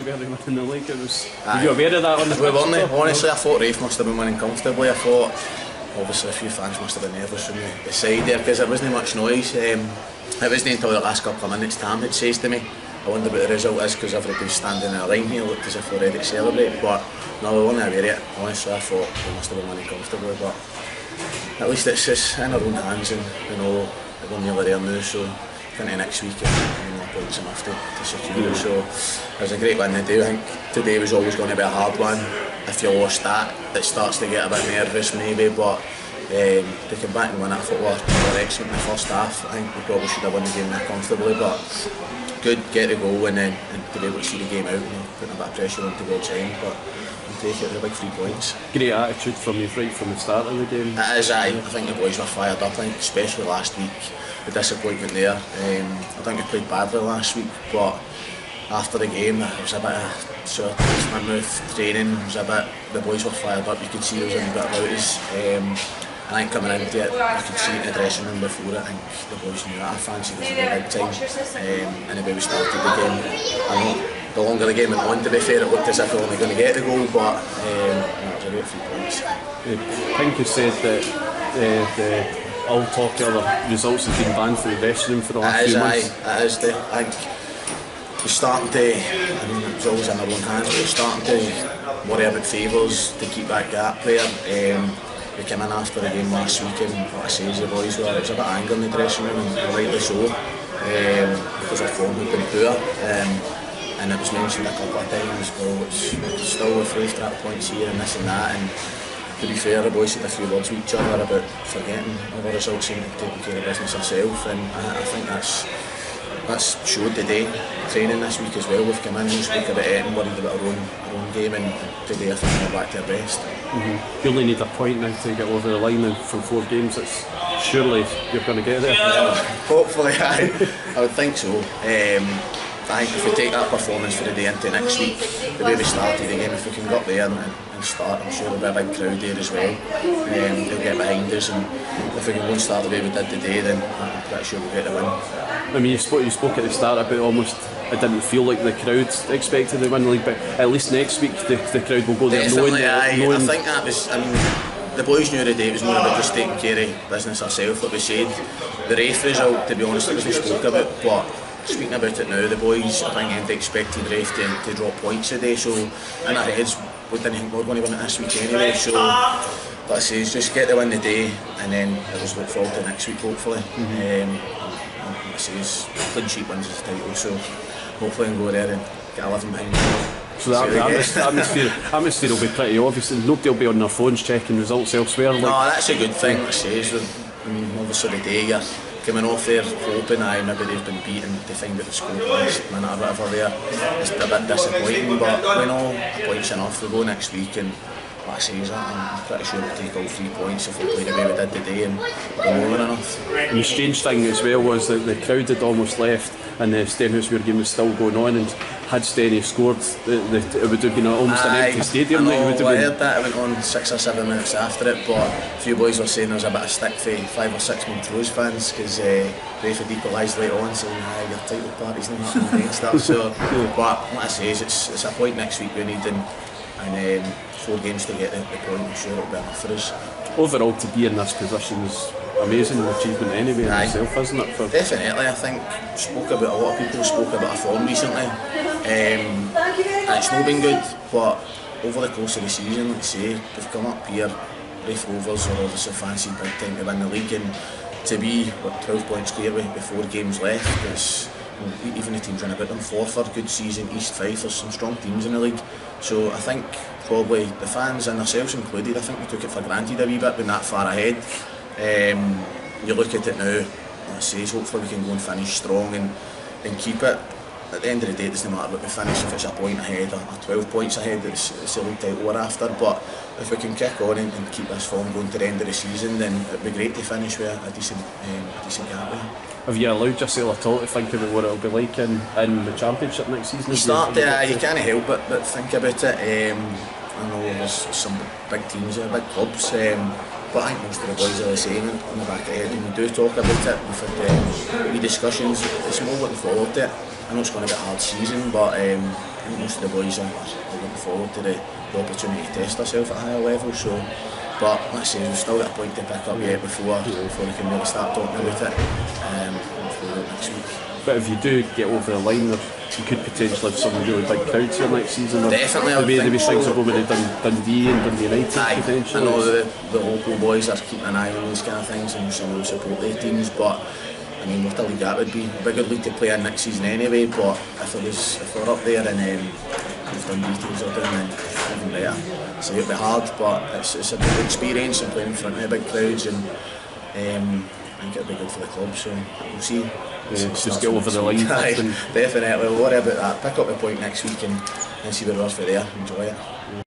in the league. Were you aware of that on the We weren't. Honestly, I thought Rafe must have been winning comfortably. I thought, obviously, a few fans must have been nervous from the side there because there wasn't much noise. It wasn't until the last couple of minutes Tam had says to me, I wonder what the result is because everybody's standing in a line here, looked as if we're ready to celebrate. But no, we weren't aware of it. Honestly, I thought we must have been winning comfortably. But at least it's just in our own hands, and you know, we're nearly there now. So into next week, and points enough to secure it. So it was a great win today. I think today was always going to be a hard one. If you lost that, it starts to get a bit nervous maybe, but to come back and win it, I thought we were excellent in the first half. I think we probably should have won the game more comfortably, but good, get a goal and then to be able to see the game out and putting a bit of pressure on towards the end, but we'll take it, they're big 3 points. Great attitude from you right from the start of the game. It is, I think the boys were fired up, I think especially last week, the disappointment there. I think we played badly last week, but after the game there was a bit of sort of Smith training, was a bit, the boys were fired up, you could see there was a wee bit about us. I think coming into it, you could see it in the dressing room before it, I think the boys knew that. I fancied us a big time, and the way we started the game. I know the longer the game went on, to be fair, it looked as if we were only going to get the goal, but it was a great 3 points. I think you said that all talk of other results have been banned from the dressing room for the last few months. It is, I think we're starting to, I mean it was always in our own hands, but we're starting to worry about favours to keep that gap there. We came in after the game last week and what I say is the boys were, it was a bit of anger in the dressing room, and rightly so, because our form had been poor. And it was mentioned a couple of times, well, it's still with 3 points here and this and that, and to be fair, the boys had a few words with each other about forgetting our results and taking care of business ourselves, and I think that's showed today. Training this week as well, we've come in and spoke about it and worried about our own game, and today I think we're back to our best. You only need a point now to get over the line, and from 4 games, it's surely you're going to get there. Hopefully, I would think so. I think if we take that performance for the day into next week, the way we started the game, if we can go up there and start, I'm sure there'll be a big crowd there as well. They'll get behind us, and if we can go and start the way we did today, then I'm pretty sure we'll get the win. I mean, you spoke at the start about almost, it didn't feel like the crowd expected the win league, but at least next week the crowd will go there knowing. I think that was, I mean, the boys knew the day it was more about just taking care of business ourselves, like we said. The Rafe result, to be honest, it wasn't spoke about, but speaking about it now, the boys, I think, had expected Rafe to drop points today, so in our heads we didn't think we were going to win it this week anyway, so like I say, just get the win today and then we'll just look forward to next week hopefully. Like I say, clean sheet wins the title, so hopefully we can go there and get 11 behind. So the atmosphere will be pretty obvious, and nobody will be on their phones checking results elsewhere. No, that's a good thing, like I say. I mean, obviously the day you're coming off there hoping maybe they've been beaten to find out the score last minute or whatever there. It's a bit disappointing, but we know points enough. We go next week, and like I say, I'm pretty sure we'll take all 3 points if we play the way we did today and we're more than enough. And the strange thing as well was that the crowd had almost left and the Stenhousemuir game was still going on, and had Steny scored, it would have been almost an empty stadium. I heard that, it went on 6 or 7 minutes after it, but a few boys were saying there was a bit of stick for 5 or 6 Montrose fans because Rafe had equalised later on, saying your title party's not happening and stuff. So, but like I say, it's a point next week we need, and 4 games to get the point. I'm sure it'll be enough for us. Overall, to be in this position is amazing achievement anyway in itself, isn't it? Definitely, I think a lot of people spoke about our form recently. It's not been good, but over the course of the season, like I say, we've come up here, Rafe Rovers are obviously fancied big time to win the league, and to be 12 points clear with 4 games left, it's, even the teams running about them, Forfar, good season, East Fife, there's some strong teams in the league. So I think probably the fans and ourselves included, I think we took it for granted a wee bit being that far ahead. You look at it now, I say, hopefully we can go and finish strong and keep it. At the end of the day, it doesn't matter what we finish, if it's a point ahead or 12 points ahead, it's the league title we're after. But if we can kick on and keep this form going to the end of the season, then it'd be great to finish with a decent gap there. Have you allowed yourself at all to think about what it'll be like in the Championship next season? You can't help but think about it. I know there's some big teams there, big clubs, but I think most of the boys are the same in the back of the head. When we do talk about it, we've had discussions. It's more looking forward to it. I know it's going to be a hard season, but I think most of the boys are looking forward to the opportunity to test ourselves at a higher level. So, but let's say we've still got a point to pick up yet before we can really start talking about it. Hopefully next week. But if you do get over the line, you could potentially have some really big crowds here next season. Definitely. The way things will go with Dundee and Dundee United potentially. I know the local boys are keeping an eye on these kind of things and some will support their teams, but I mean, what a league that would be. A big good league to play in next season anyway, but if we're up there and if Dundee teams are doing then even better. So it'll be hard, but it's a good experience and playing in front of big crowds, and I think it'll be good for the club, so we'll see. Just get over the line. Definitely, we'll worry about that. Pick up the point next week and see where we're for there. Enjoy it.